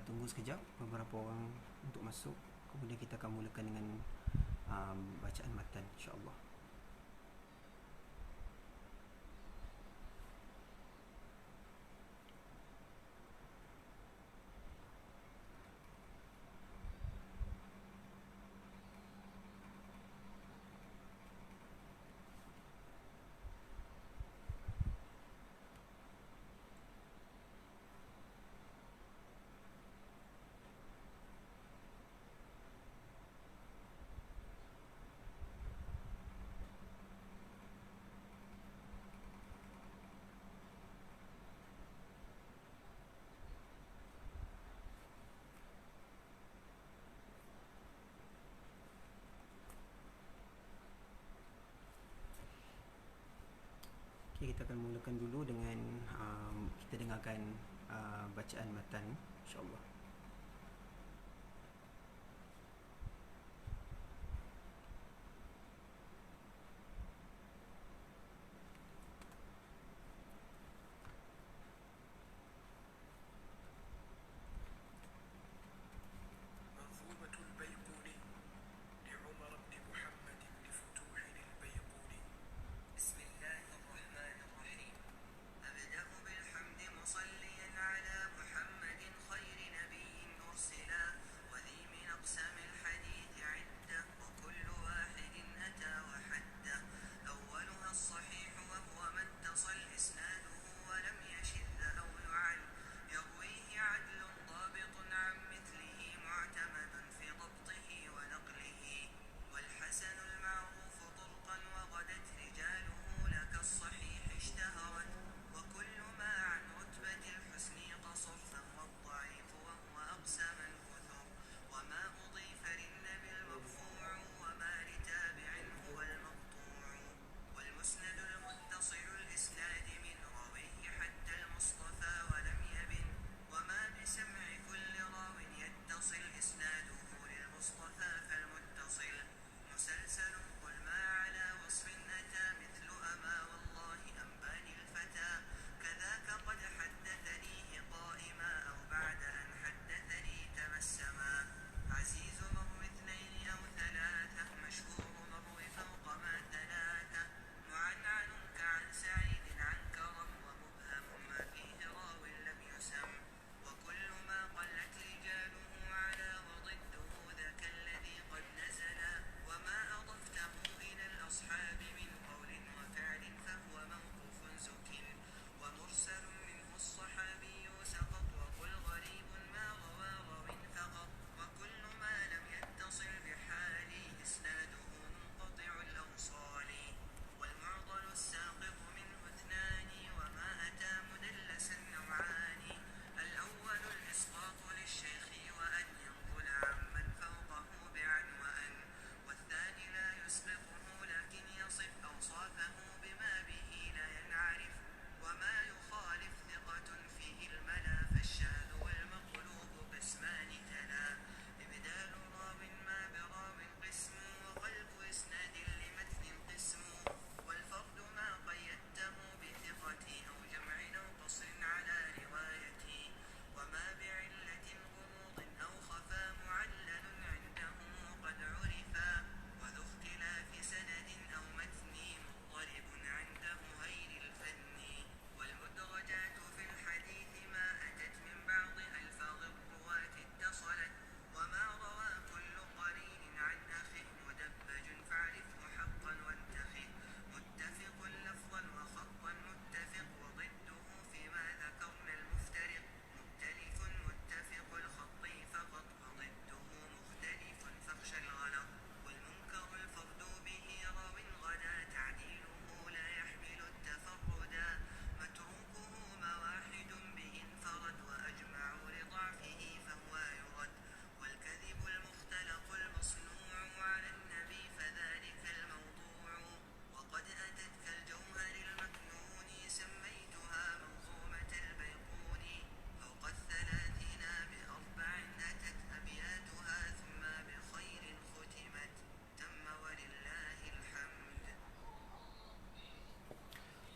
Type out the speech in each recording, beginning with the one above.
tunggu sekejap beberapa orang untuk masuk, kemudian kita akan mulakan dengan bacaan matan insya-Allah. Okay, kita akan mulakan dulu dengan kita dengarkan bacaan matan insya-Allah.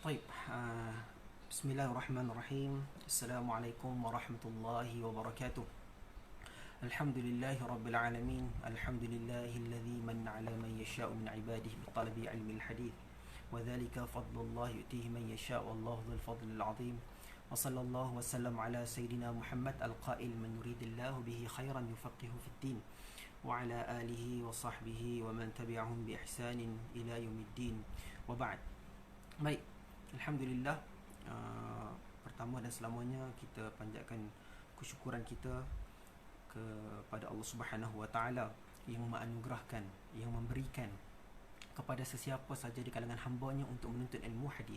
طيب بسم الله الرحمن الرحيم. السلام عليكم ورحمة الله وبركاته. الحمد لله رب العالمين الحمد لله الذي من على من يشاء من عباده بطلب علم الحديث وذلك فضل الله يؤتيه من يشاء والله ذو الفضل العظيم وصلى الله وسلم على سيدنا محمد القائل من يريد الله به خيرا يفقهه في الدين وعلى آله وصحبه ومن تبعهم بإحسان إلى يوم الدين وبعد. Baik, Alhamdulillah, pertama dan selamanya kita panjatkan kesyukuran kita kepada Allah Subhanahu wa taala yang menganugerahkan, yang memberikan kepada sesiapa saja di kalangan hamba-Nya untuk menuntut ilmu hadis.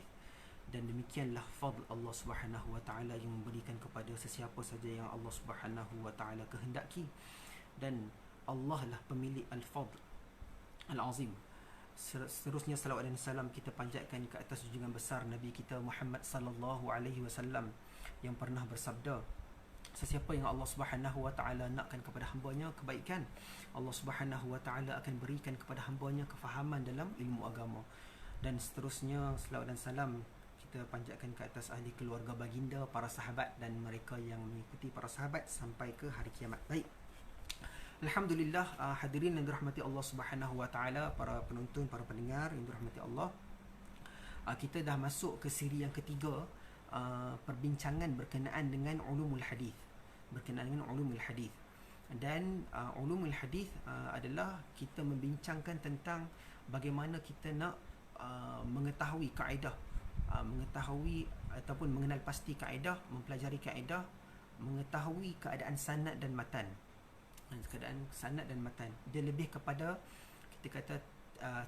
Dan demikianlah fadl Allah Subhanahu wa taala yang memberikan kepada sesiapa saja yang Allah Subhanahu wa taala kehendaki. Dan Allah lah pemilik al-fadl al-azim. Seterusnya salawat dan salam kita panjatkan ke atas junjungan besar Nabi kita Muhammad sallallahu alaihi wasallam yang pernah bersabda, sesiapa yang Allah Subhanahu wa taala nakkan kepada hamba-Nya kebaikan, Allah Subhanahu wa taala akan berikan kepada hamba-Nya kefahaman dalam ilmu agama. Dan seterusnya selawat dan salam kita panjatkan ke atas ahli keluarga baginda, para sahabat dan mereka yang mengikuti para sahabat sampai ke hari kiamat. Baik, Alhamdulillah, hadirin yang dirahmati Allah Subhanahu wa taala, para penonton, para pendengar yang dirahmati Allah, kita dah masuk ke siri yang ketiga, perbincangan berkenaan dengan ulumul hadis, dan ulumul hadis adalah kita membincangkan tentang bagaimana kita nak mengetahui kaedah, mengetahui ataupun mengenal pasti kaedah, mempelajari kaedah, mengetahui keadaan sanad dan matan. Dia lebih kepada kita kata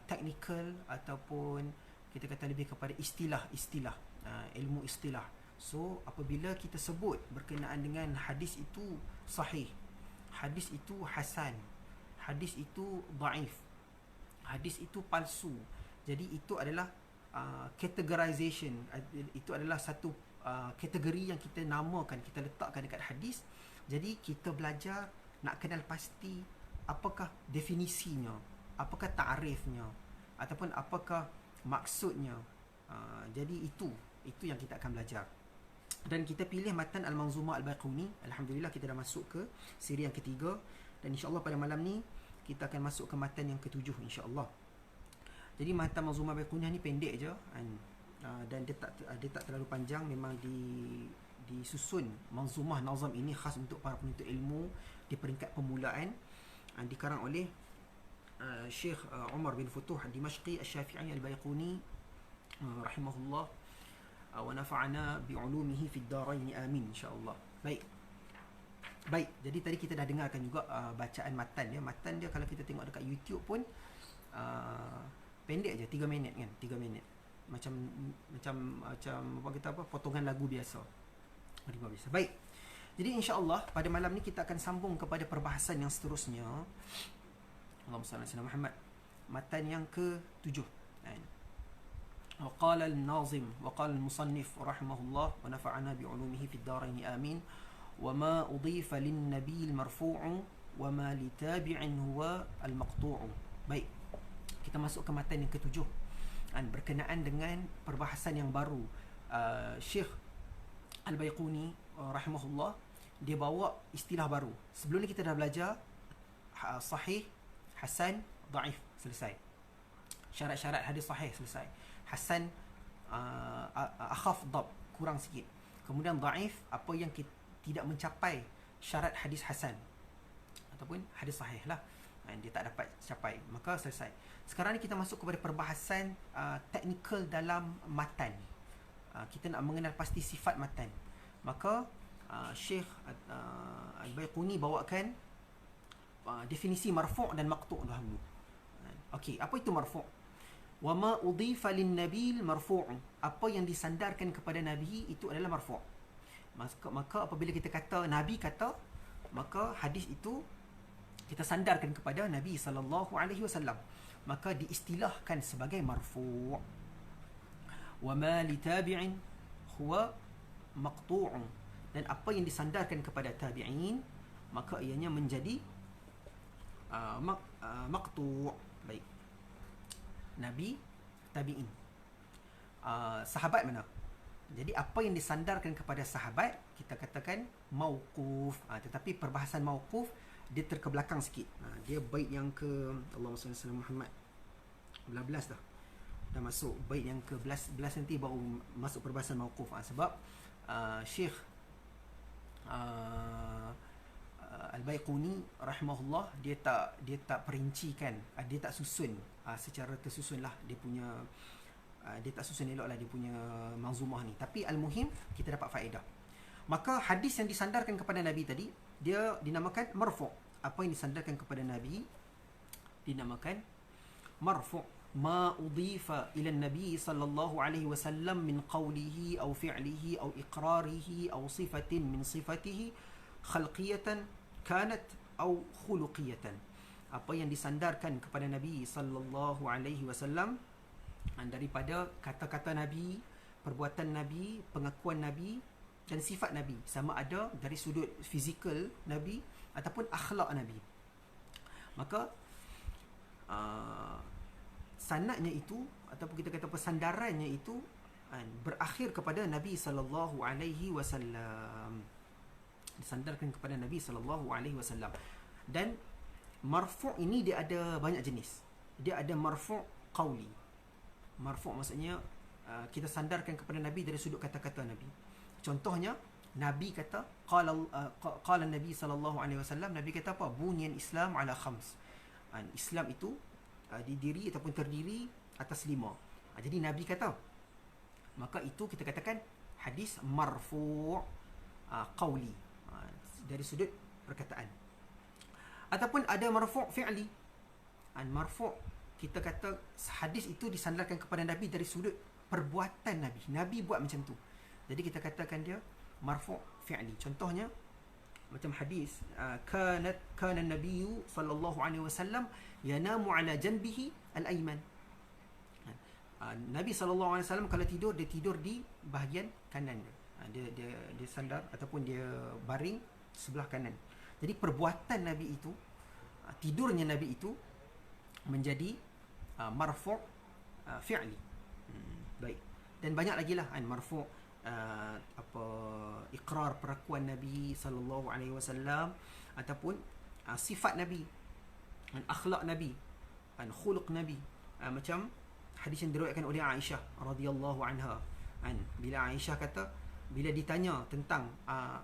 technical, ataupun kita kata lebih kepada istilah, ilmu istilah. So apabila kita sebut berkenaan dengan hadis itu sahih, hadis itu hasan, hadis itu dhaif, hadis itu palsu, jadi itu adalah categorization, itu adalah satu kategori yang kita namakan, kita letakkan dekat hadis. Jadi kita belajar nak kenal pasti apakah definisinya, apakah ta'rifnya, ataupun apakah maksudnya. Jadi itu yang kita akan belajar. Dan kita pilih matan Al-Manzumah Al-Baiquni. Alhamdulillah, kita dah masuk ke siri yang ketiga, dan insya-Allah pada malam ni kita akan masuk ke matan yang ketujuh insya-Allah. Jadi matan Manzumah Al-Baiquni ni pendek je, dan dia tak terlalu panjang. Memang disusun manzumah nazam ini khas untuk para penuntut ilmu di peringkat permulaan, dikarang oleh Syekh Umar bin Futuh Dimashqi Asy-Syafi'i Al-Baiquni rahimahullah, wa nafa'ana bi'ulumihi fid darain amin insyaallah. Baik, jadi tadi kita dah dengarkan juga bacaan matan dia. Matan dia kalau kita tengok dekat YouTube pun pendek je, 3 minit kan, 3 minit. Macam apa kita potongan lagu biasa. Baik. Jadi insya-Allah pada malam ni kita akan sambung kepada perbahasan yang seterusnya. Allahumma salli ala Muhammad. Matan yang ke-7. Wa qala an-nazim wa qala al-musannif rahimahullah wa nafa'ana bi'ulumihi fid darain amin. Wa ma udhifa lin-nabiy al-marfu'u wa ma li tabi'in huwa al-maqtu'u. Baik. Kita masuk ke matan yang ke-7. Berkenaan dengan perbahasan yang baru. Syekh Al-Baiquni rahimahullah, dia bawa istilah baru. Sebelum ni kita dah belajar sahih, hasan, dhaif, selesai. Syarat-syarat hadis sahih selesai. Hasan akhaf dhab, kurang sikit. Kemudian dhaif, apa yang tidak mencapai syarat hadis hasan ataupun hadis sahih lah, dia tak dapat capai, maka selesai. Sekarang ni kita masuk kepada perbahasan teknikal dalam matan. Kita nak mengenal pasti sifat matan. Maka Syekh Al-Baiquni bawakan definisi marfu' dan maqtu' dahulu. Okey, apa itu marfu'? Wa ma udhifa lin-nabil marfu'. Apa yang disandarkan kepada nabi itu adalah marfu'. Maka apabila kita kata nabi kata, maka hadis itu kita sandarkan kepada Nabi sallallahu alaihi wasallam, maka diistilahkan sebagai marfu'. Wa ma li tabi'in huwa maqtu'un. Dan apa yang disandarkan kepada tabi'in, maka ianya menjadi maqtu'. Baik. Nabi, tabi'in. Sahabat mana? Jadi apa yang disandarkan kepada sahabat kita katakan mauquf. Tetapi perbahasan mauquf dia terkebelakang sikit. Dia bait yang ke Allahumma salli ala Muhammad 11 dah. Dah masuk bait yang ke 11 nanti baru masuk perbahasan mauquf. Sebab Syekh Al-Baiquni rahimahullah dia tak perincikan, dia tak susun secara tersusun lah dia punya, dia tak susun elok lah dia punya manzumah ni. Tapi al-muhim kita dapat faedah. Maka hadis yang disandarkan kepada Nabi tadi dia dinamakan marfu'. Apa yang disandarkan kepada Nabi dinamakan marfu'. Ma udhifa ila Nabi sallallahu alaihi wasallam min qawlihi aw fi'lihi aw iqrarihi aw sifatin min sifatihi khalqiyatan kanat aw khuluqiyatan. Apa yang disandarkan kepada Nabi sallallahu alaihi wasallam daripada kata-kata Nabi, perbuatan Nabi, pengakuan Nabi dan sifat Nabi, sama ada dari sudut fizikal Nabi ataupun akhlak Nabi. Maka sanadnya itu ataupun kita kata persandarannya itu berakhir kepada Nabi sallallahu alaihi wasallam. Disandarkan kepada Nabi sallallahu alaihi wasallam. Dan marfu' ini dia ada banyak jenis. Dia ada marfu' qauli. Marfu' maksudnya kita sandarkan kepada Nabi dari sudut kata-kata Nabi. Contohnya Nabi kata qala Nabi sallallahu alaihi wasallam, Nabi kata apa? Bunyan Islam ala khams. Islam itu didiri ataupun terdiri atas 5. Jadi Nabi kata. Maka itu kita katakan hadis marfu' qauli, dari sudut perkataan. Ataupun ada marfu' fi'li. Marfu' kita kata hadis itu disandarkan kepada Nabi dari sudut perbuatan Nabi. Nabi buat macam tu. Jadi kita katakan dia marfu' fi'li. Contohnya macam hadis kana Nabi sallallahu alaihi wasallam yanamu ala janbihi al-ayman. Nabi sallallahu alaihi wasallam kalau tidur dia tidur di bahagian kanan dia. Dia sandar ataupun dia baring sebelah kanan. Jadi perbuatan Nabi itu, tidurnya Nabi itu menjadi marfu' fi'li. Baik. Dan banyak lagi lah marfu' iqrar perakuan Nabi sallallahu alaihi wasallam ataupun sifat Nabi, akhlak Nabi, khuluq Nabi. Macam hadis yang diriwayatkan oleh Aisyah radhiyallahu anha. Bila Aisyah kata, bila ditanya tentang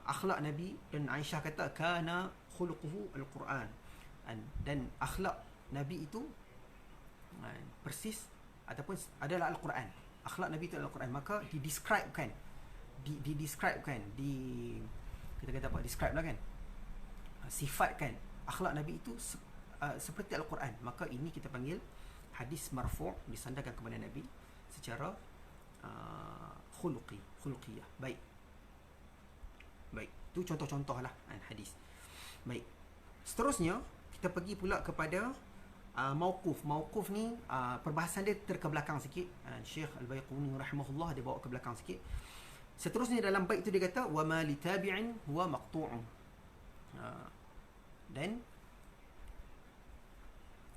akhlak Nabi, dan Aisyah kata kana khuluquhu al-Quran. Dan akhlak Nabi itu persis ataupun adalah Al-Quran. Akhlak Nabi itu adalah Al-Quran. Maka didescribekan, kita kata apa? Describe lah kan. Sifatkan akhlak Nabi itu seperti Al-Quran. Maka ini kita panggil hadis marfu' disandarkan kepada Nabi secara khuluqiyah. Baik. Itu contoh-contoh lah hadis. Baik. Seterusnya kita pergi pula kepada mauquf. Mauquf ni perbahasan dia terkebelakang sikit. Syekh Al-Baiquni rahimahullah dia bawa ke belakang sikit. Seterusnya dalam bait itu dia kata wa ma li tabi'in huwa maqtu'un. Dan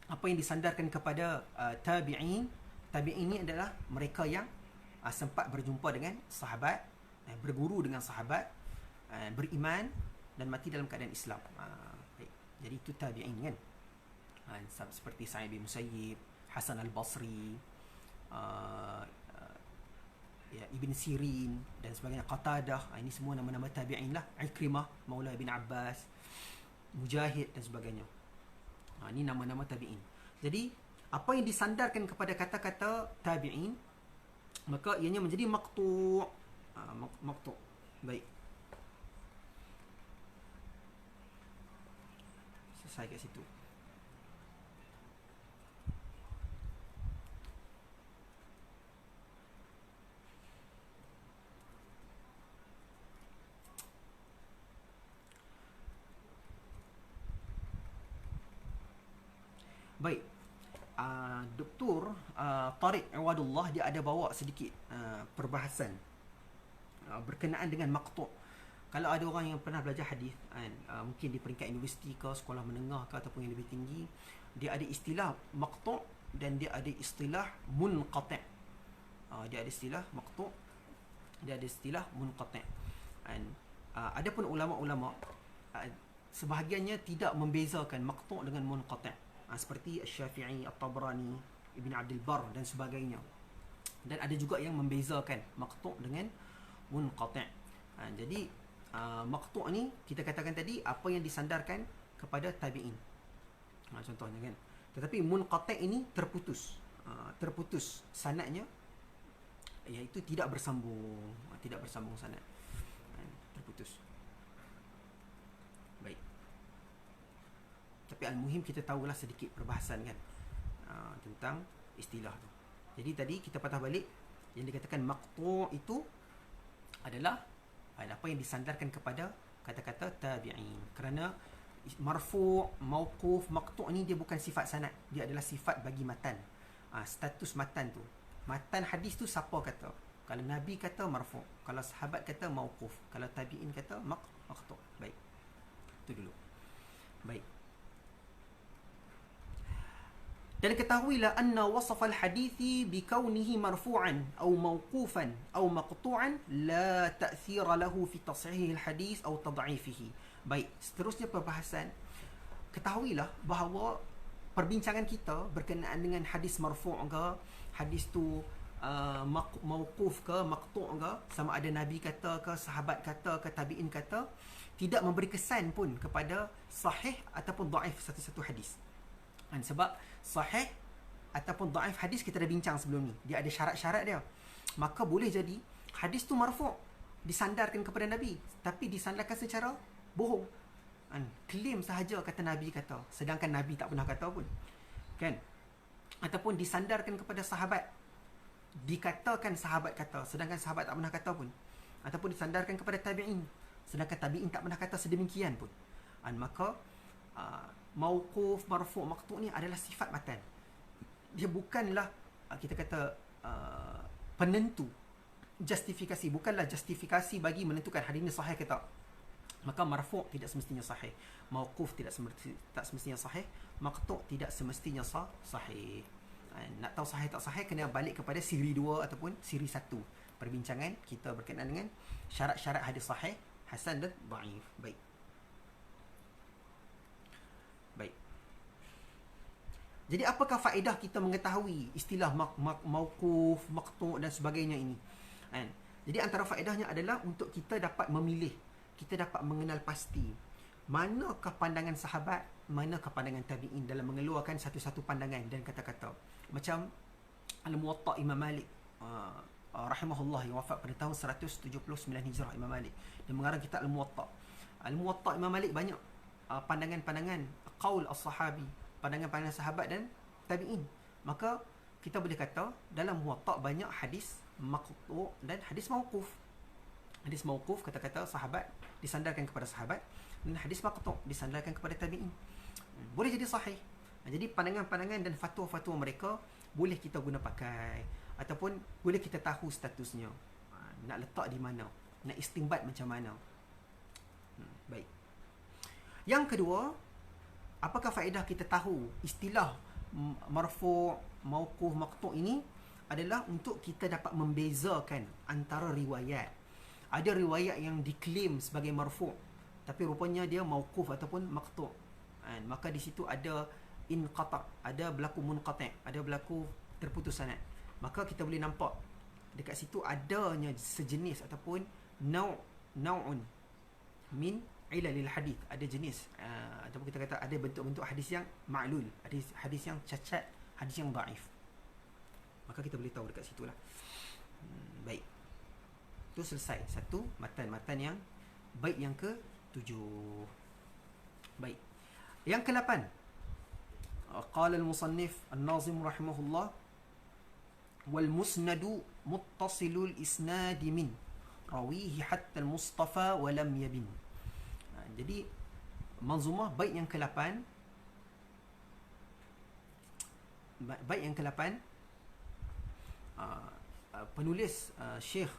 apa yang disandarkan kepada tabi'in ni adalah mereka yang sempat berjumpa dengan sahabat, berguru dengan sahabat, beriman dan mati dalam keadaan Islam. Jadi itu tabi'in kan. Seperti Sa'id bin Musayyib, Hasan al-Basri, Ibn Sirin dan sebagainya, Qatadah. Ini semua nama-nama tabi'in lah. Ikrimah, Maula bin Abbas, Mujahid dan sebagainya. Ini nama-nama tabi'in. Jadi apa yang disandarkan kepada kata-kata tabi'in, maka ianya menjadi maqtu'. Maqtu'. Baik. Selesai kat situ. Baik. Dr. Tariq Iwadullah dia ada bawa sedikit perbahasan berkenaan dengan maqtu'. Kalau ada orang yang pernah belajar hadis mungkin di peringkat universiti ke sekolah menengah ke ataupun yang lebih tinggi, dia ada istilah maqtu' dan dia ada istilah munqati'. Dia ada istilah maqtu' dia ada istilah munqati'. And adapun ulama-ulama sebahagiannya tidak membezakan maqtu' dengan munqati'. Seperti Asy-Syafi'i, At-Tabrani, Ibn Abdul Barr dan sebagainya. Dan ada juga yang membezakan maqtu' dengan munqati'. Jadi maqtu' ni kita katakan tadi apa yang disandarkan kepada tabi'in. Contohnya kan. Tetapi munqati' ini terputus. Terputus sanadnya, iaitu tidak bersambung. Tidak bersambung sanad. Terputus. Baik. Tapi al-muhim kita tahulah sedikit perbahasan kan tentang istilah tu. Jadi tadi kita patah balik, yang dikatakan maqtu' itu adalah apa yang disandarkan kepada kata-kata tabi'in. Kerana marfu', mauquf, maqtu' ni dia bukan sifat sanad, dia adalah sifat bagi matan. Status matan tu. Matan hadis tu siapa kata? Kalau Nabi kata marfu', kalau sahabat kata mauquf, kalau tabi'in kata maqtu'. Baik. Itu dulu. Baik. Dan ketahuilah anna wasaf al-hadithi bikaunihi marfu'an aw mawqufan aw maqtu'an la ta'thira lahu fi tasihih al-hadith aw tad'ifihi. Baik, seterusnya perbahasan. Ketahuilah bahawa perbincangan kita berkenaan dengan hadis marfu' ke, hadis tu mawquf ke, maqtu' ke, sama ada Nabi kata ke, sahabat kata ke, tabi'in kata, tidak memberi kesan pun kepada sahih ataupun dhaif satu-satu hadis. Sebab sahih ataupun dhaif hadis kita dah bincang sebelum ni, dia ada syarat-syarat dia. Maka boleh jadi hadis tu marfu', disandarkan kepada Nabi, tapi disandarkan secara bohong. Klaim sahaja kata Nabi kata, sedangkan Nabi tak pernah kata pun. Kan? Ataupun disandarkan kepada sahabat, dikatakan sahabat kata, sedangkan sahabat tak pernah kata pun. Ataupun disandarkan kepada tabi'in, sedangkan tabi'in tak pernah kata sedemikian pun. Maka mauquf, marfu', maqtu' ni adalah sifat matan. Dia bukanlah kita kata penentu, justifikasi, bukanlah justifikasi bagi menentukan hadis ini sahih ke tak. Maka marfu' tidak semestinya sahih, mauquf tak semestinya sahih, maqtu' tidak semestinya sahih. Nak tahu sahih tak sahih, kena balik kepada siri 2 ataupun siri 1 perbincangan kita berkenaan dengan syarat-syarat hadis sahih, hasan dan dhaif. Baik. Jadi apakah faedah kita mengetahui istilah mauquf, maqtu' dan sebagainya ini? Jadi antara faedahnya adalah untuk kita dapat memilih, kita dapat mengenal pasti manakah pandangan sahabat, manakah pandangan tabi'in dalam mengeluarkan satu-satu pandangan dan kata-kata. Macam Al-Muwatta' Imam Malik rahimahullah, yang wafat pada tahun 179 Hijrah, Imam Malik. Dia mengarang kitab Al-Muwatta'. Al-Muwatta' Imam Malik banyak pandangan-pandangan qaul as-sahabi, pandangan-pandangan sahabat dan tabi'in. Maka kita boleh kata dalam Muwatta' banyak hadis maqtu' dan hadis mauquf. Hadis mauquf, kata-kata sahabat disandarkan kepada sahabat, dan hadis maqtu' disandarkan kepada tabi'in. Boleh jadi sahih. Jadi pandangan-pandangan dan fatwa-fatwa mereka boleh kita guna pakai, ataupun boleh kita tahu statusnya, nak letak di mana, nak istinbat macam mana. Baik. Yang kedua, apakah faedah kita tahu istilah marfu', mauquf, maqtu' ini? Adalah untuk kita dapat membezakan antara riwayat. Ada riwayat yang diklaim sebagai marfu', tapi rupanya dia mauquf ataupun maqtu'. Maka di situ ada inqata', ada berlaku munqati', ada berlaku terputus sanad. Maka kita boleh nampak dekat situ adanya sejenis ataupun nau'un min ilalil hadith, ada jenis ataupun kita kata ada bentuk-bentuk hadis yang ma'lul, hadis yang cacat, hadis yang dhaif. Maka kita boleh tahu dekat situlah. Baik. Itu selesai satu matan-matan yang baik. Yang ke-7. Baik. Yang ke-8. Qala al-musannif an-nazim rahimahullah, wal musnadu muttasilul isnadi min rawihi hatta al-mustafa wa lam yabin. Jadi manzumah bait yang ke-8, bait yang ke-8, penulis Syekh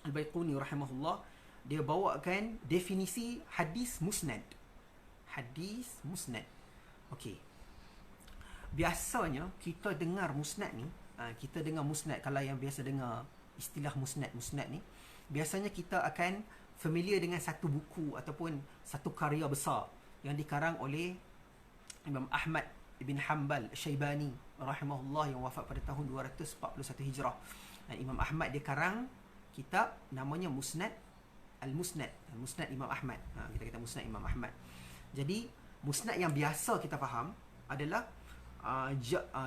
Al-Baiquni rahimahullah, dia bawakan definisi hadis musnad. Hadis musnad. Okey. Biasanya kita dengar musnad ni, kita dengar musnad, kalau yang biasa dengar istilah musnad. Musnad ni biasanya kita akan familiar dengan satu buku ataupun satu karya besar yang dikarang oleh Imam Ahmad ibn Hanbal Syaibani rahimahullah, yang wafat pada tahun 241 Hijrah. Dan Imam Ahmad dia karang kitab namanya Musnad Al-Musnad, Musnad Imam Ahmad. Kita kata Musnad Imam Ahmad. Jadi musnad yang biasa kita faham adalah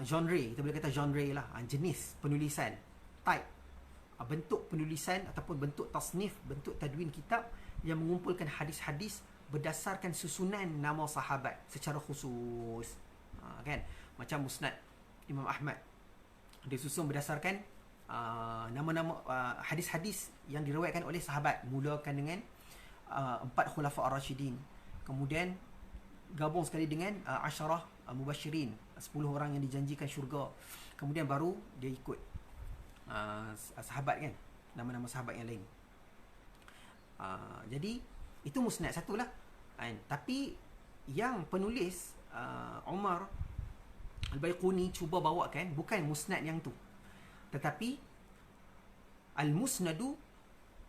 genre, kita boleh kata genre lah, jenis penulisan, type, bentuk penulisan ataupun bentuk tasnif, bentuk tadwin kitab yang mengumpulkan hadis-hadis berdasarkan susunan nama sahabat secara khusus. Kan? Macam Musnad Imam Ahmad, dia susun berdasarkan nama-nama hadis-hadis yang diriwayatkan oleh sahabat, mulakan dengan 4 khulafa ar-rasyidin, kemudian gabung sekali dengan asyarah mubasyirin, 10 orang yang dijanjikan syurga, kemudian baru dia ikut sahabat kan, nama-nama sahabat yang lain. Jadi itu musnad satulah kan. Tapi yang penulis Umar Al-Baiquni cuba bawakan bukan musnad yang tu, tetapi al-musnadu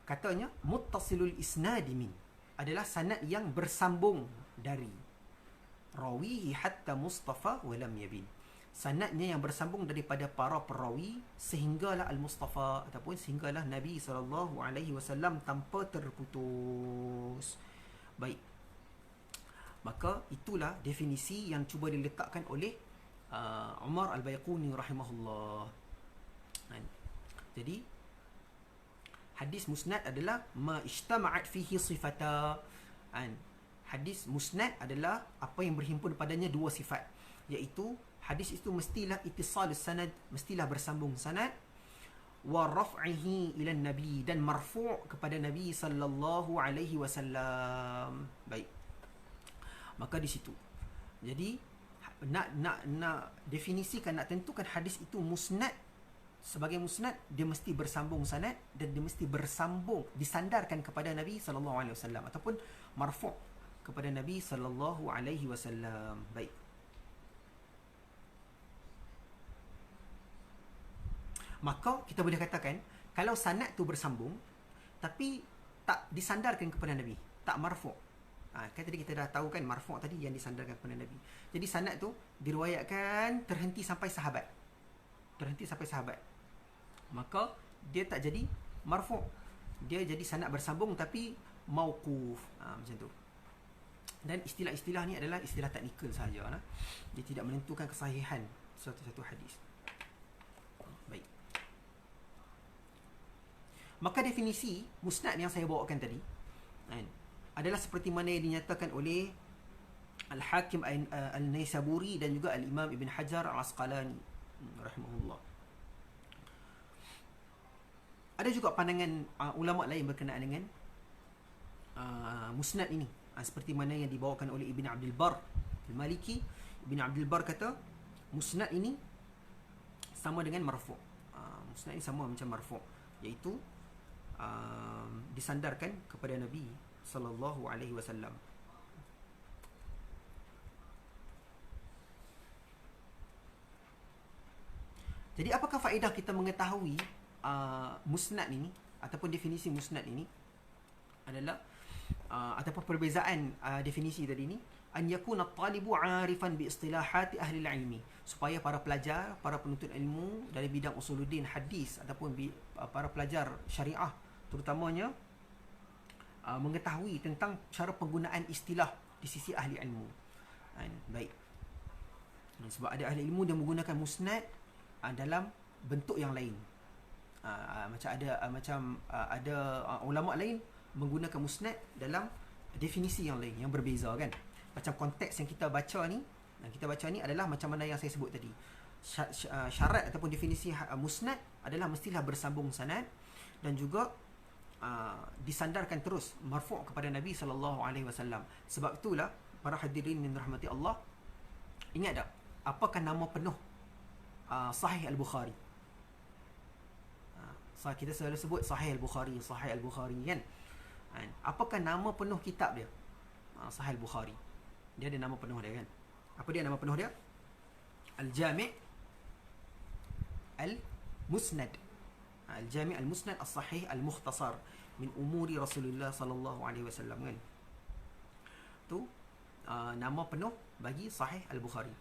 katanya muttasilul isnadi min, adalah sanad yang bersambung dari rawihi hatta Mustafa wa lam yabin, sanadnya yang bersambung daripada para perawi sehinggalah al-Mustafa ataupun sehinggalah Nabi SAW tanpa terputus. Baik, maka itulah definisi yang cuba diletakkan oleh Umar Al-Baiquni rahimahullah. Jadi hadis musnad adalah ma ijtama'at fihi sifata. Hadis musnad adalah apa yang berhimpun padanya dua sifat, iaitu hadis itu mestilah ittisalus sanad, mestilah bersambung sanad, wa raf'ihi ila nabi, dan marfu' kepada Nabi sallallahu alaihi wasallam. Baik, maka di situ jadi nak definisikan, nak tentukan hadis itu musnad. Sebagai musnad, dia mesti bersambung sanad dan dia mesti bersambung, disandarkan kepada Nabi sallallahu alaihi wasallam ataupun marfu' kepada Nabi sallallahu alaihi wasallam. Baik. Maka kita boleh katakan kalau sanad tu bersambung tapi tak disandarkan kepada Nabi, tak marfu'. Kan tadi kita dah tahu kan, marfu' tadi yang disandarkan kepada Nabi. Jadi sanad tu diriwayatkan terhenti sampai sahabat. Terhenti sampai sahabat. Maka dia tak jadi marfu'. Dia jadi sanad bersambung tapi mauquf. Macam tu. Dan istilah-istilah ni adalah istilah teknikal sahaja. Dia tidak menentukan kesahihan satu-satu hadis. Baik. Maka definisi musnad yang saya bawakan tadi adalah seperti mana yang dinyatakan oleh Al-Hakim Al-Naisaburi dan juga Al-Imam Ibn Hajar Al-Asqalani rahimahullah. Ada juga pandangan ulama lain berkenaan dengan musnad ini, seperti mana yang dibawakan oleh Ibn Abdul Bar Al-Maliki. Ibn Abdul Bar kata musnad ini sama dengan marfu'. Musnad ini sama macam marfu', iaitu disandarkan kepada Nabi sallallahu alaihi wasallam. Jadi apakah faedah kita mengetahui musnad ini ataupun definisi musnad ini adalah ataupun perbezaan definisi tadi ni, an yakuna at-talibu 'arifan bi istilahati ahli al-ilmi, supaya para pelajar, para penuntut ilmu dari bidang usuluddin, hadis ataupun para pelajar syariah terutamanya mengetahui tentang cara penggunaan istilah di sisi ahli ilmu. Baik. Sebab ada ahli ilmu yang menggunakan musnad dalam bentuk yang lain. Macam ada ulama lain menggunakan musnad dalam definisi yang lain, yang berbeza kan. Macam konteks yang kita baca ni adalah macam mana yang saya sebut tadi. Syarat ataupun definisi musnad adalah mestilah bersambung sanad dan juga disandarkan terus marfu' kepada Nabi sallallahu alaihi wasallam. Sebab itulah para hadirin yang dirahmati Allah, ingat tak apakah nama penuh Sahih Al-Bukhari? Kita selalu sebut Sahih Al-Bukhari, Sahih Al-Bukhari kan. Apakah nama penuh kitab dia? Sahih Al-Bukhari. Dia ada nama penuh dia kan. Apa dia nama penuh dia? Al-Jami' Al-Musnad. Al-Jami' Al-Musnad As-Sahih Al-Mukhtasar min umuri Rasulullah sallallahu alaihi wasallam kan. Tu nama penuh bagi Sahih Al-Bukhari.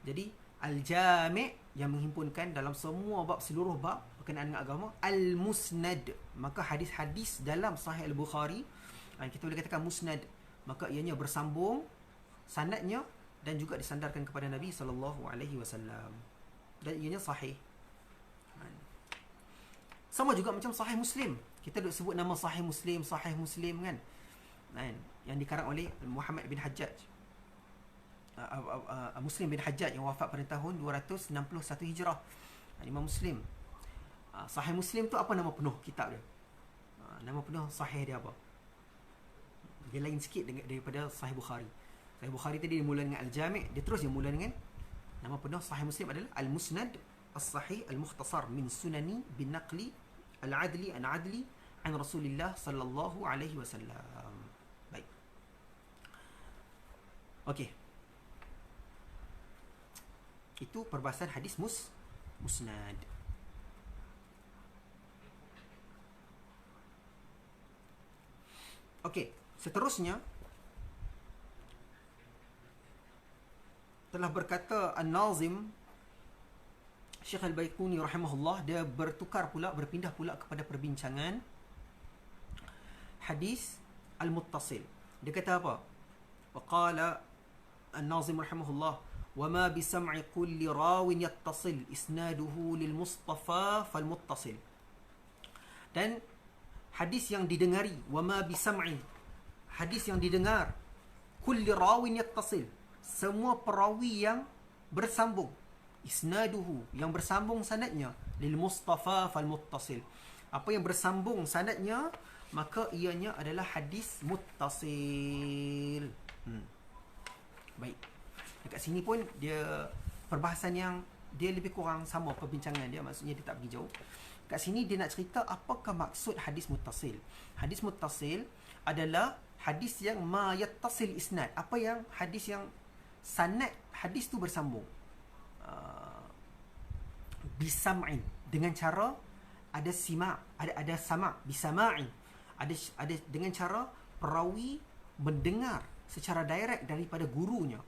Jadi Al-Jami' yang menghimpunkan dalam semua bab, seluruh bab berkenaan dengan agama. Al-Musnad, maka hadis-hadis dalam Sahih Al-Bukhari kita boleh katakan musnad, maka ianya bersambung sanadnya dan juga disandarkan kepada Nabi sallallahu alaihi wasallam dan ianya sahih. Sama juga macam Sahih Muslim. Kita duk sebut nama Sahih Muslim kan. Yang dikarang oleh Muhammad bin Hajjaj. Muslim bin Hajjaj yang wafat pada tahun 261 Hijrah. Imam Muslim. Sahih Muslim tu apa nama penuh kitab dia? Nama penuh sahih dia apa? Dia lain sikit daripada Sahih Bukhari. Sahih Bukhari tadi dimula dengan Al-Jami', dia terus dia mula dengan nama penuh Sahih Muslim adalah Al-Musnad As-Sahih Al-Mukhtasar min Sunani bin Naqli Al-Adli an Rasulillah sallallahu alaihi wasallam. Baik. Okey. Itu perbahasan hadis musnad. Okey, seterusnya telah berkata An-Nazim Syekh Al-Baiquni rahimahullah, dia berpindah pula kepada perbincangan hadis al-muttasil. Dia kata apa? Waqala An-Nazim rahimahullah, wa ma bi sam'i kulli rawin yattasil isnaduhu lil Mustafa fal muttasil. Dan hadis yang didengari, wa ma bi sam'i, hadis yang didengar, kulli rawin yattasil, semua perawi yang bersambung, isnaduhu, yang bersambung sanadnya, lil Mustafa fal muttasil, apa yang bersambung sanadnya maka ianya adalah hadis muttasil. Baik. Dekat sini pun dia perbahasan yang dia lebih kurang sama perbincangan dia, maksudnya dia tak pergi jauh. Kat sini dia nak cerita apakah maksud hadis muttasil. Hadis muttasil adalah hadis yang ma yattasil isnad, apa yang hadis yang sanad hadis tu bersambung. Bisam'in, dengan cara ada sima', ada sama', bisama'in, ada dengan cara perawi mendengar secara direct daripada gurunya.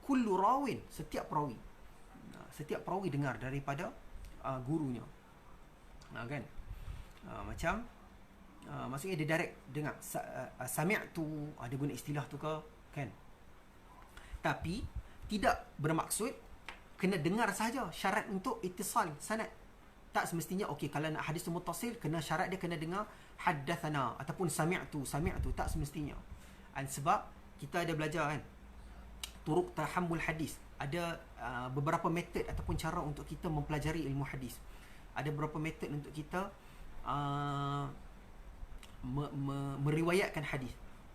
Kullu rawin, setiap perawi dengar daripada gurunya. Kan? Macam maksudnya dia direct dengar, sami'tu, ada guna istilah tu ke, kan? Tapi tidak bermaksud kena dengar sahaja, syarat untuk ittisal sanad. Tak semestinya okey, kalau nak hadis muttasil kena syarat dia kena dengar haddathana ataupun sami'tu, tak semestinya. Sebab kita ada belajar kan, turuk tahammul hadis, ada beberapa metod ataupun cara untuk kita mempelajari ilmu hadis. Ada beberapa metod untuk kita meriwayatkan hadis,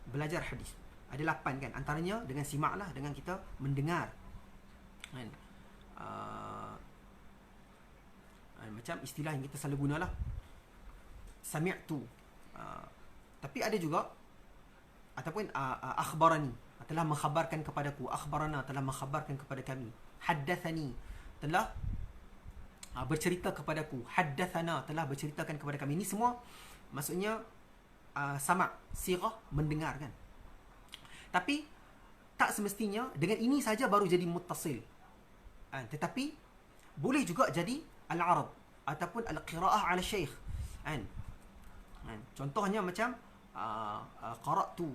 belajar hadis. Ada 8 kan, antaranya dengan simak lah, dengan kita mendengar kan. Macam istilah yang kita selalu gunalah, sami'tu. Tapi ada juga ataupun akhbarani, telah mengkhabarkan kepadaku, akhbarana, telah mengkhabarkan kepada kami, haddathani, telah bercerita kepadaku, haddathana, telah berceritakan kepada kami. Ini semua maksudnya sama' sirah, mendengar kan. Tapi tak semestinya dengan ini saja baru jadi muttasil. Tetapi boleh juga jadi al-arad ataupun al-qira'ah ala syekh. Contohnya macam qara'tu,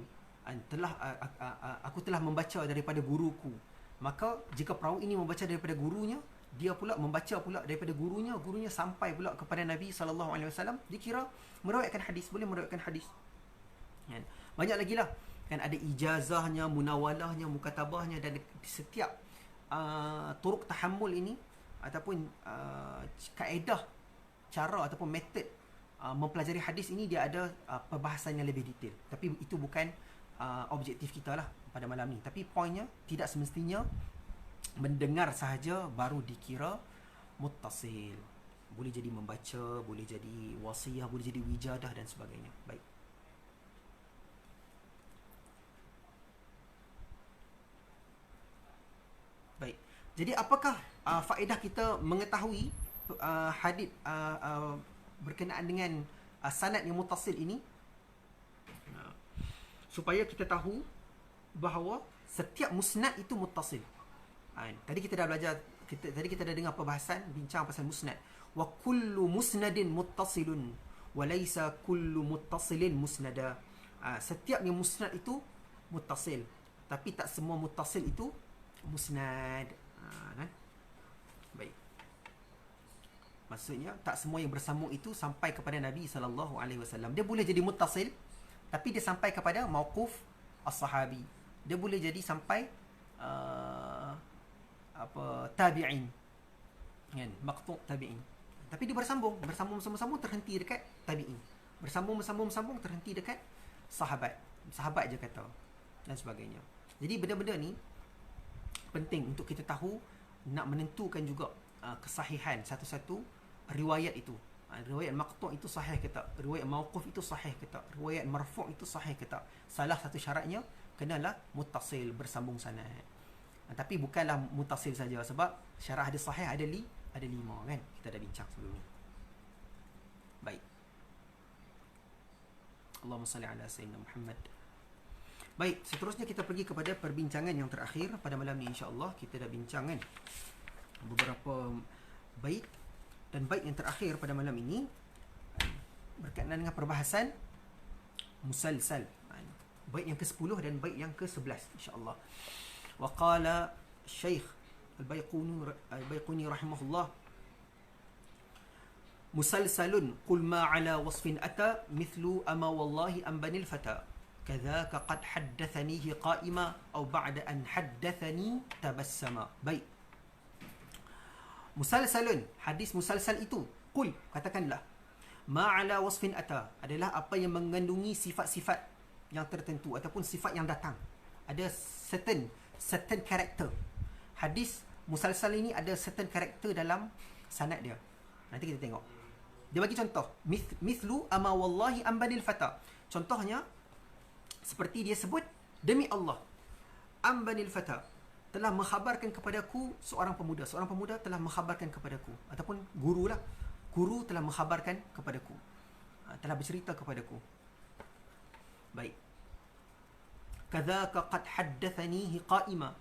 aku telah membaca daripada guruku. Maka jika perawi ini membaca daripada gurunya, dia pula membaca pula daripada gurunya sampai pula kepada Nabi sallallahu alaihi wasallam, dikira meriwayatkan hadis, boleh meriwayatkan hadis. Banyak lagi lah kan, ada ijazahnya, munawalahnya, mukatabahnya, dan setiap turuk tahammul ini ataupun kaedah, cara ataupun metod mempelajari hadis ini, dia ada perbahasan yang lebih detail. Tapi itu bukan objektif kita lah pada malam ni. Tapi poinnya, tidak semestinya mendengar sahaja baru dikira muttasil. Boleh jadi membaca, boleh jadi wasiyah, boleh jadi wijadah dan sebagainya. Baik. Baik. Jadi apakah faedah kita mengetahui hadith berkenaan dengan sanad yang muttasil ini, supaya kita tahu bahawa setiap musnad itu muttasil. Tadi kita dah belajar, tadi kita dah dengar perbahasan bincang pasal musnad. Wa kullu musnadin muttasilun wa laysa kullu muttasilin musnada. Setiap yang musnad itu muttasil, tapi tak semua muttasil itu musnad. Baik. Maksudnya tak semua yang bersambung itu sampai kepada Nabi sallallahu alaihi wasallam. Dia boleh jadi muttasil tapi dia sampai kepada mauquf as-sahabi. Dia boleh jadi sampai tabi'in. Kan, maqtu' tabi'in. Tapi dia bersambung terhenti dekat tabi'in. Bersambung terhenti dekat sahabat. Sahabat je kata dan sebagainya. Jadi benda-benda ni penting untuk kita tahu, nak menentukan juga kesahihan satu-satu riwayat itu. Riwayat maqtu' itu sahih ke tak? Riwayat mauquf itu sahih ke tak? Riwayat marfu' itu sahih ke tak? Salah satu syaratnya kenalah muttasil, bersambung sanad. Tapi bukanlah muttasil saja, sebab syarat hadis sahih ada 5 kan? Kita dah bincang sebelum ni. Baik. Allahumma salli ala sayyidina Muhammad. Baik, seterusnya kita pergi kepada perbincangan yang terakhir pada malam ni, insya-Allah. Kita dah bincang kan beberapa bait, dan bait yang terakhir pada malam ini berkaitan dengan perbahasan musalsal. Bait yang ke-10 dan bait yang ke-11 insya-Allah. Wa qala Syekh Al-Baiquni rahimahullah, musalsalun qul ma ala wasfin ata mithlu ama wallahi an banil fata kadzaka qad haddathanihi qa'ima aw ba'da an haddathani tabassama. Baik. Musalsalun, hadis musalsal itu, qul, katakanlah, ma'ala wasfin ata, adalah apa yang mengandungi sifat-sifat yang tertentu ataupun sifat yang datang. Ada certain karakter. Hadis musalsal ini ada certain karakter dalam sanad dia. Nanti kita tengok. Dia bagi contoh, mithlu ama wallahi ambanil fata. Contohnya seperti dia sebut, demi Allah, ambanil fata, telah mengkhabarkan kepadaku seorang pemuda telah mengkhabarkan kepadaku, ataupun guru telah mengkhabarkan kepadaku, telah bercerita kepadaku. Baik. Kadzaka qad haddathanihi qa'ima,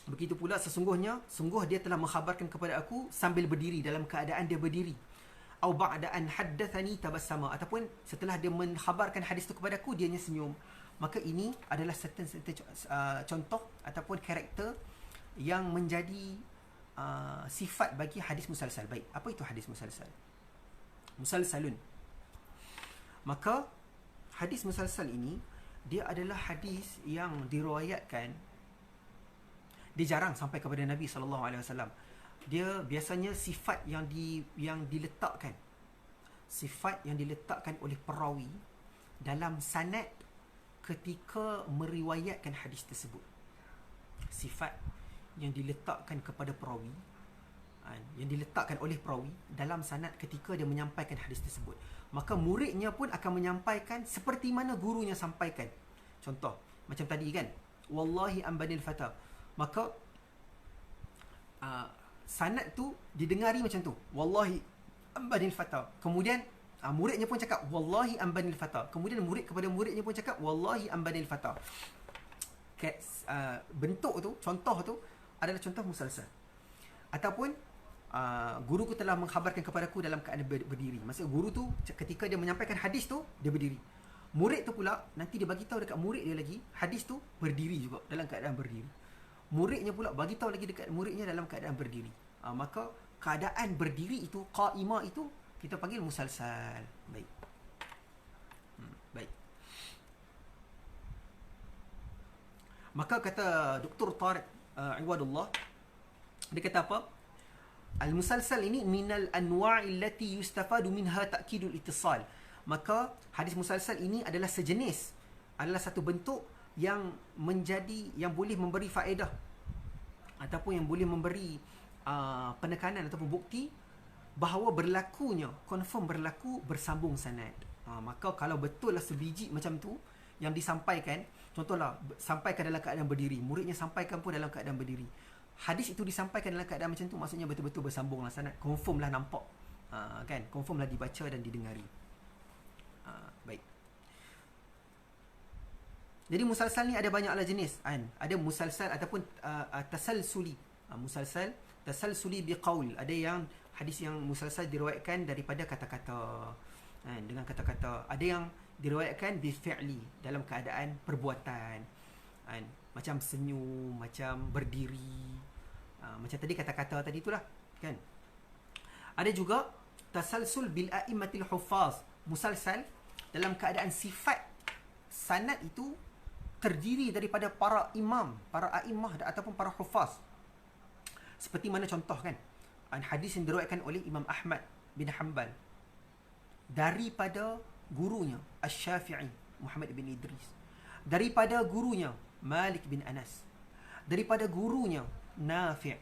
begitu pula sungguh dia telah mengkhabarkan kepada aku sambil berdiri, dalam keadaan dia berdiri. Au ba'da an haddathani tabassama, ataupun setelah dia mengkhabarkan hadis itu kepadaku, dianya senyum. Maka ini adalah certain contoh ataupun karakter yang menjadi sifat bagi hadis musalsal. Baik, apa itu hadis musalsal? Musalsalun. Maka hadis musalsal ini, dia adalah hadis yang diriwayatkan, dia jarang sampai kepada Nabi SAW. Dia biasanya sifat yang diletakkan, sifat yang diletakkan oleh perawi dalam sanad ketika meriwayatkan hadis tersebut. Sifat yang diletakkan kepada perawi, yang diletakkan oleh perawi dalam sanad ketika dia menyampaikan hadis tersebut. Maka muridnya pun akan menyampaikan seperti mana gurunya sampaikan. Contoh, macam tadi kan, wallahi ambanil fata. Maka sanad tu didengari macam tu, wallahi ambanil fata. Kemudian muridnya pun cakap wallahi ambanil fata. Kemudian murid kepada muridnya pun cakap wallahi ambanil fata. Bentuk tu, contoh tu adalah contoh musalsal. Ataupun guruku telah mengkhabarkan kepadaku dalam keadaan berdiri. Maksud guru tu ketika dia menyampaikan hadis tu, dia berdiri. Murid tu pula nanti dia bagi tahu dekat murid dia lagi, hadis tu berdiri juga, dalam keadaan berdiri. Muridnya pula bagi tahu lagi dekat muridnya dalam keadaan berdiri. Maka keadaan berdiri itu, qa'imah itu, kita panggil musalsal. Baik. Baik. Maka kata Dr. Tariq Iwadullah, dia kata apa? Al-musalsal ini minal anwa'i allati yustafadu minha ta'kidul ittisal. Maka hadis musalsal ini adalah sejenis, adalah satu bentuk yang menjadi, yang boleh memberi faedah ataupun yang boleh memberi penekanan ataupun bukti bahawa berlakunya, confirm berlaku bersambung sanad. Maka kalau betul lah sebiji macam tu yang disampaikan, contohlah sampaikan dalam keadaan berdiri, muridnya sampaikan pun dalam keadaan berdiri, hadis itu disampaikan dalam keadaan macam tu, maksudnya betul-betul bersambung lah sanad, confirm lah nampak, kan, confirm lah dibaca dan didengari. Baik. Jadi musalsal ni ada banyak lah jenis, kan. Ada musalsal ataupun tasalsuli. Musalsal tasalsuli biqaul. Ada yang hadis yang musalsal diriwayatkan daripada kata-kata, kan, dengan kata-kata. Ada yang diriwayatkan bifi'li, dalam keadaan perbuatan, kan. Macam senyum, macam berdiri, macam tadi kata-kata tadi itulah, kan. Ada juga tasalsul bil a'immatil huffaz. Musalsal dalam keadaan sifat sanad itu terdiri daripada para imam, para a'immah ataupun para huffaz. Seperti mana contoh, kan, hadis yang diriwayatkan oleh Imam Ahmad bin Hanbal daripada gurunya Asy-Syafi'i Muhammad bin Idris, daripada gurunya Malik bin Anas, daripada gurunya Nafi',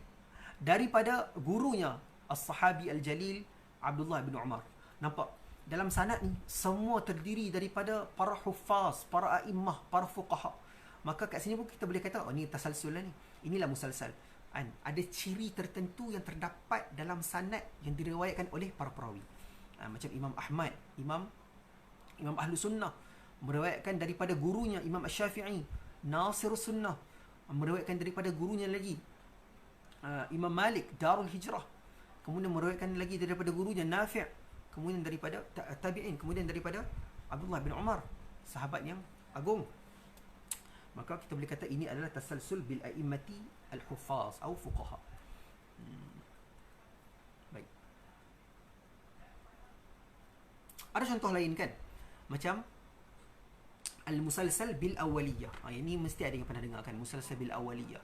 daripada gurunya As-Sahabi Al-Jalil Abdullah bin Umar. Nampak? Dalam sanad ni semua terdiri daripada para huffaz, para a'immah, para fuqaha. Maka kat sini pun kita boleh kata, oh, ni tasalsul lah ni. Inilah musalsal. Ada ciri tertentu yang terdapat dalam sanad yang diriwayatkan oleh para perawi. Macam Imam Ahmad, Imam Ahlus Sunnah, meriwayatkan daripada gurunya Imam Asy-Syafi'i, Nasirus Sunnah, meriwayatkan daripada gurunya lagi Imam Malik, Darul Hijrah, kemudian meriwayatkan lagi daripada gurunya Nafi', kemudian daripada tabi'in, kemudian daripada Abdullah bin Umar, sahabat yang agung. Maka kita boleh kata ini adalah tasalsul bil a'immati al-huffaz atau fuqaha. Baik. Ada contoh lain, kan? Macam al-musalsal bil awaliyah. Ini mesti ada yang pernah dengar, kan, musalsal bil awaliyah.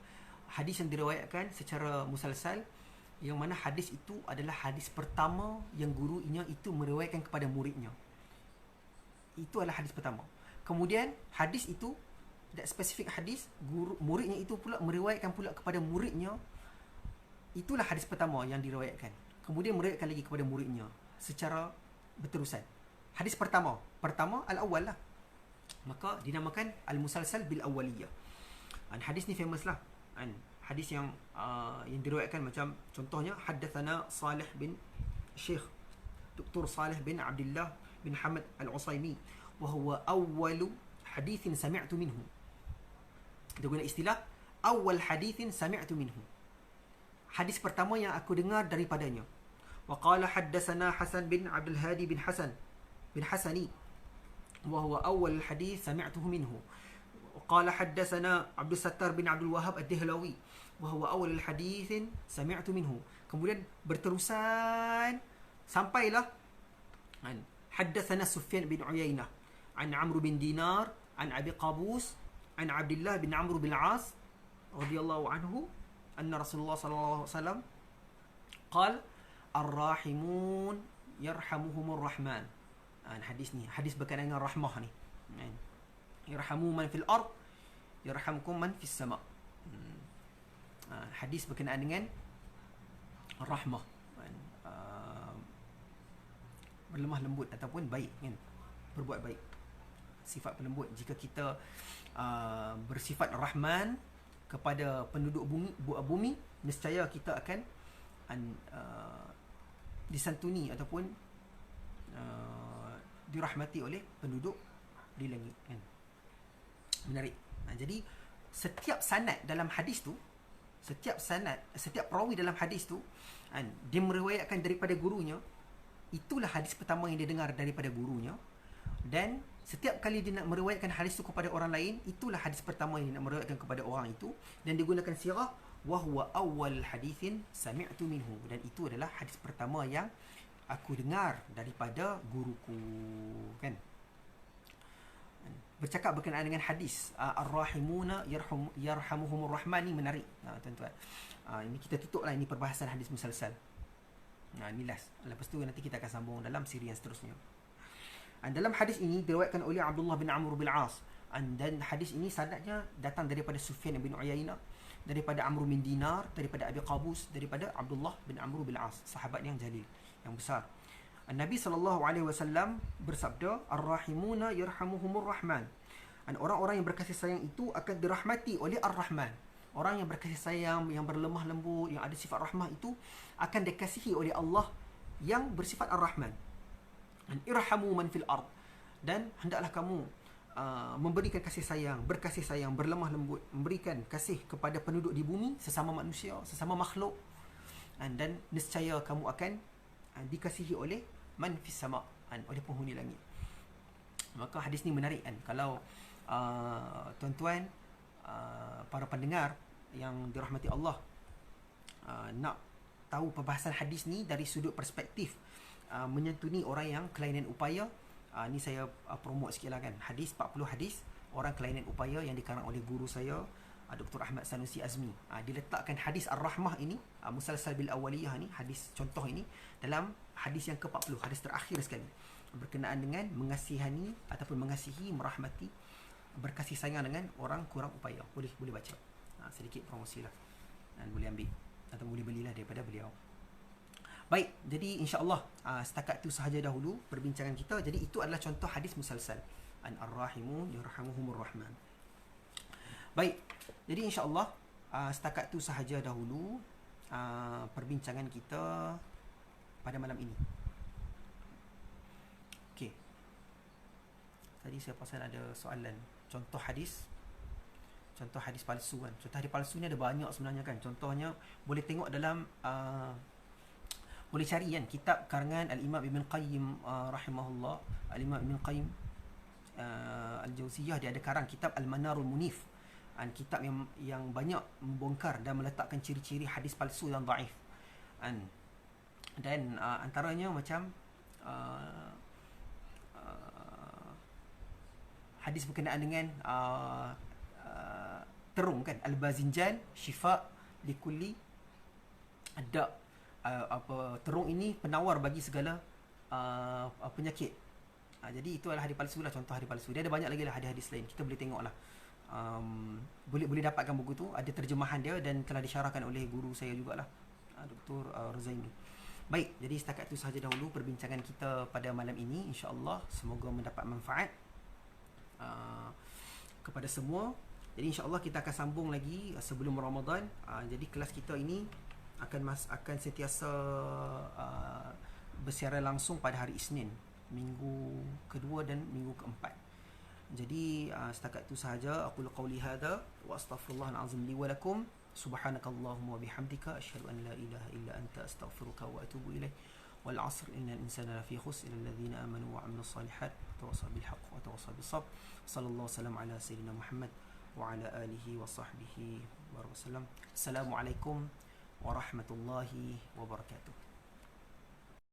Hadis yang diriwayatkan secara musalsal, yang mana hadis itu adalah hadis pertama yang gurunya itu meriwayatkan kepada muridnya. Itu adalah hadis pertama. Kemudian hadis itu, that spesifik hadis, muridnya itu pula meriwayatkan pula kepada muridnya. Itulah hadis pertama yang diriwayatkan. Kemudian meriwayatkan lagi kepada muridnya secara berterusan. Hadis pertama al-awwal lah. Maka dinamakan al-musalsal bil awwaliyah. Hadis ni famous lah. Hadis yang diriwayatkan macam contohnya, haddatsana Salih bin Syekh Dr. Salih bin Abdullah bin Hamad Al-Usaimi wa huwa awwalu hadithin sami'tu minhu. Kita guna istilah awal hadithin sami'tu minhu, hadis pertama yang aku dengar daripadanya. Wa qala haddatsana Hasan bin Abdul Hadi bin Hasani wa huwa awwal hadith sami'tuhu minhu. قال حدثنا عبد الستار بن عبد الوهاب الدهلوي وهو أول الحديث سمعت منه. Kemudian berterusan sampailah حدثنا سفيان بن عيينة عن عمرو بن دينار عن أبي قابوس عن عبد الله بن عمرو بن العاص رضي الله عنه أن رسول الله صلى الله عليه وسلم قال الراحمون يرحمهم الرحمن. Hadis ni hadis berkaitan dengan rahmah ni. Yarhamu man fil ard yarhamkum man fis sama. Hadis berkenaan dengan rahmah, berlemah lembut ataupun baik, kan, berbuat baik, sifat pelembut. Jika kita bersifat rahman kepada penduduk bumi, nescaya kita akan disantuni ataupun dirahmati oleh penduduk di langit, kan. Menarik. Jadi setiap sanad dalam hadis tu, setiap perawi dalam hadis tu, dia meriwayatkan daripada gurunya. Itulah hadis pertama yang dia dengar daripada gurunya. Dan setiap kali dia nak meriwayatkan hadis tu kepada orang lain, itulah hadis pertama yang dia nak meriwayatkan kepada orang itu. Dan dia gunakan sirah wa huwa awwal hadithin sami'tu minhu, dan itu adalah hadis pertama yang aku dengar daripada guruku, kan. Bercakap berkenaan dengan hadis ar-rahimuna yarhamuhumur rahman, ni menarik, tuan-tuan. Ini kita tutuplah ini perbahasan hadis musalsal. Ni last. Lepas tu nanti kita akan sambung dalam siri yang seterusnya. Dalam hadis ini diriwayatkan oleh Abdullah bin Amr bin As, dan hadis ini sanadnya datang daripada Sufyan bin Uyainah, daripada Amr bin Dinar, daripada Abi Qabus, daripada Abdullah bin Amr bin As, sahabat yang jalil, yang besar. Nabi SAW bersabda, Ar-Rahimuna yarhamuhumur Rahman. Dan orang-orang yang berkasih sayang itu akan dirahmati oleh Ar-Rahman. Orang yang berkasih sayang, yang berlemah lembut, yang ada sifat rahmah itu akan dikasihi oleh Allah yang bersifat Ar-Rahman. Irhamu man fil ard. Dan hendaklah kamu memberikan kasih sayang, berkasih sayang, berlemah lembut, memberikan kasih kepada penduduk di bumi, sesama manusia, sesama makhluk. Dan nescaya kamu akan dikasihi oleh man fis sama', oleh penghuni langit. Maka hadis ni menarik kan. Kalau tuan-tuan, para pendengar yang dirahmati Allah, nak tahu perbahasan hadis ni dari sudut perspektif menyantuni orang yang kelainan upaya, ni saya promote sikit lah kan. Hadis 40 hadis orang kelainan upaya yang dikarang oleh guru saya, Dr. Ahmad Sanusi Azmi. Diletakkan hadis Ar-Rahmah ini, musalsal bil awaliyah ni, hadis contoh ini dalam hadis yang ke-40, hadis terakhir sekali, berkenaan dengan mengasihani ataupun mengasihi, merahmati, berkasih sayang dengan orang kurang upaya. Boleh baca. Sedikit promosi lah. Dan boleh ambil atau boleh belilah daripada beliau. Baik, jadi insya-Allah setakat itu sahaja dahulu perbincangan kita. Jadi itu adalah contoh hadis musalsal. Ar-Rahimun yarhamuhumur Rahman. Baik, jadi insya-Allah setakat itu sahaja dahulu perbincangan kita pada malam ini. Okey. Tadi saya pasal ada soalan. Contoh hadis palsu kan. Contoh hadis palsu ni ada banyak sebenarnya kan. Contohnya boleh tengok dalam boleh cari kan kitab karangan Al-Imam Ibn Qayyim rahimahullah. Al-Imam Ibn Qayyim Al-Jauziyah, dia ada karang kitab Al-Manarul Munif. Kitab yang banyak membongkar dan meletakkan ciri-ciri hadis palsu dan dhaif. Dan antaranya macam hadis berkenaan dengan terung kan, Al-Bazinjan syifa likulli ada terung ini penawar bagi segala penyakit. Jadi itu adalah hadis palsu lah, contoh hadis palsu. Dia ada banyak lagi lah hadis-hadis lain, kita boleh tengok lah. Boleh dapatkan buku tu, ada terjemahan dia dan telah disyarahkan oleh guru saya jugalah, Dr. Razaimi. Baik, jadi setakat itu sahaja dahulu perbincangan kita pada malam ini. InsyaAllah semoga mendapat manfaat kepada semua. Jadi insya-Allah kita akan sambung lagi sebelum Ramadan. Jadi kelas kita ini akan sentiasa bersiaran langsung pada hari Isnin, minggu kedua dan minggu keempat. Jadi setakat itu sahaja. Aqulu qawli hadha wa astaghfirullahal azim li wa lakum. Subhanakallahumma wa bihamdika asyhadu an la ilaha illa anta astaghfiruka wa atubu ilaik. Wal 'asr innal insana lafi khusr illa alladhina amanu wa 'amilus salihat wa tawassaw bil haqq wa tawassaw bis sabr. Sallallahu wasallam ala sayyidina Muhammad wa ala alihi wa sahbihi wa sallam. Assalamualaikum warahmatullahi wabarakatuh.